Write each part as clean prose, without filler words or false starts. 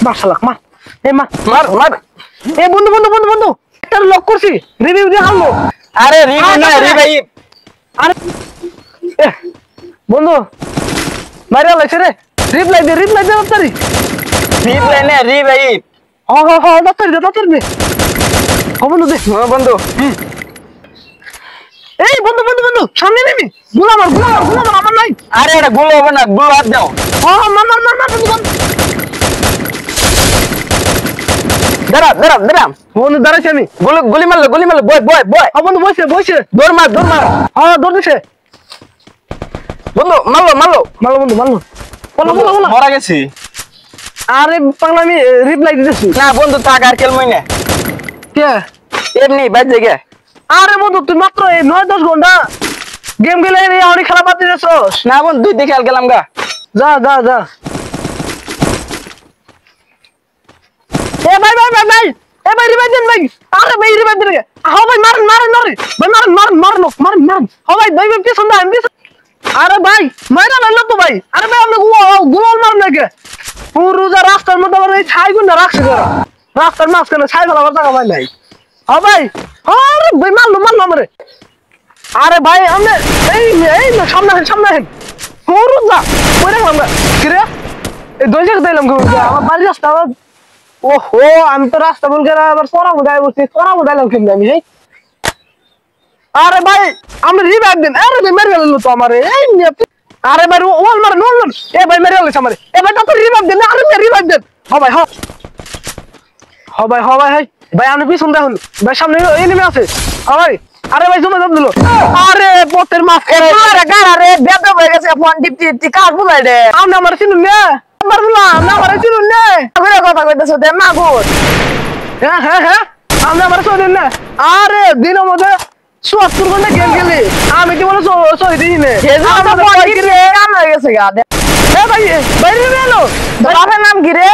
মার শালা মার এই মার মার এ বন্ধু বন্ধু বন্ধু বন্ধু একটা লক করছি রিভিউ দিয়ে হারলো আরে রিভিউ না রিভাইভ আরে বন্ধু মারিয়া লাগছে রে রিপ্লাই দে তাড়াতাড়ি রিপ্লাই না রিভাইভ তাড়াতাড়ি বন্ধু দে বন্ধু এই বন্ধু বন্ধু বন্ধু সামনে নেমি গুলা মার আমার নাই আরে এটা গুলো হবে না গুলো হাত দাও মার বন্ধু দাঁড়া বন্ধু দাঁড়াইছি আমি গুলি মারলো বয় বন্ধু বসে দৌড় মার দৌড় দিছে বন্ধু মারলো বন্ধু বলো মারা গেছি আরে পাগলা আমি রিপ্লাই দিতেছি না বন্ধু তাক আর খেলমই না কে এমনি বাজে গে আরে বন্ধু তুই মাত্র 9-10 ঘন্টা গেম খেলে অনেক খারাপ পাচ্ছি না বন্ধু দুই দিকে খেল গেলাম গা যা এ ভাই এ ভাই রিভাইভ দেন ভাই আরে ভাই রিভাইভ দেন হাও ভাই মারেন মারেন হাও ভাই পিছন দা আরে ভাই মাইরা না তো ভাই আরে ভাই আপনি গুলাল মারেন নাকি পুরো রাস্তার মধ্যে আবার এই ছাই গুন্ডা রাখছে রাস্তার মাঝখানে ছাই ফেলাবার জায়গা ভাই নাই হাও ভাই আরে ভাই মারলো আমারে আরে ভাই আপনি এই সামনে পুরো যা কই রাখলাম কি রে এই দুই জায়গা দিলাম আমার বাড়ি রাস্তা ওহো আমি তো রাস্তা বলকে আবার সরাবো ডাইলাম কিন্তু আমি আরে ভাই আমি রিভাইভ দেন আরে ভাই মেরে গেল তো আমারে আরে ভাই ওয়াল মার এ ভাই মেরে গেল আমারে এ ভাই তো রিভাইভ দেন আরে রিভাইভ দেন ভাই ভাই আপনি পিছন দেখুন ভাই সামনে এনিমি আছে ভাই আরে ভাই জমে দিল আরে পথের মাছ আরে গাড়া রে বেদ হয়ে গেছে ফোন টিপটি কাজ বুলাই রে আপনি আমার চিনুন না আমার চিনুন না করে কথা কইতেছ দে মাগুর হ্যাঁ আপনি আমার চলেন না আরে দিনের মধ্যে ৭৪ ঘন্টা গেম খেলি আমি কি বলে সই দিই না কাম হয়ে গেছে গা ভাই বাইরে গেলো বাপের নাম কি রে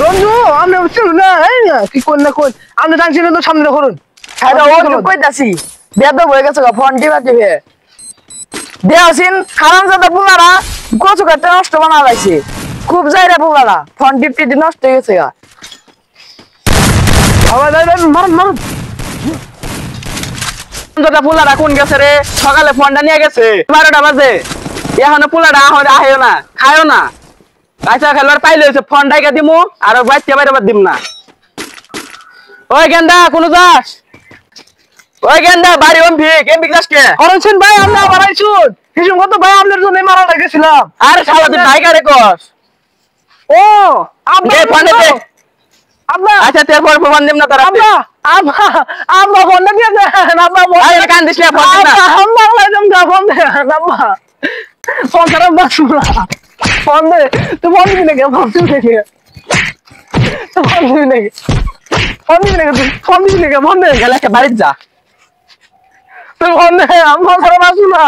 রঞ্জু আপনি চিনুন না কি কোন আপনি জানছিলেন তো সামনে করুন কইতাছি বেদ হয়ে গেছে ফোন টিপে দেওয়াছিন হারামজাদা পুলারা কচু কাটতে নষ্ট বানা লাইছে খুব যাইরা পুলারা ফোন টিপটি নষ্ট হয়ে গেছে গা মারুন পুলারা কোন গেছে রে সকালে ফোনটা নিয়ে গেছে 12টা বাজে এখনো পুলারা আহেও না খায়ও না আচ্ছা খেলোয়াড় পাইলে হয়েছে ফোন ডাইকা দিমু আর বাইতে বাইরে দিম না ওই গেন্দা কোন যাস ওই গেন্দা বাড়ি এমপি ক্লাসকে করেছেন ভাই আমরা আবার আইছুন হিসুম কত ভাই আপনার জন্য মারা লাগেছিলাম আরে শালা তুই ভাইকারে কস ও আপনি ফোনে দে আব্বা আচ্ছা তোর ফোন ফোন দিম না তোর আব্বা ফোন দিয়ে দেন আব্বা আরে কান দিস না ফোন দিস না আব্বা লাইলাম দা ফোন দে আব্বা ফোন খারাপ বাসুরা ফোন দে তুই ফোন দিবি নাকি ফোন দিবি নাকি ফোন দে গেলে একটা বাড়ি যা তুই ফোন দে আম্মা খারাপ বাসুরা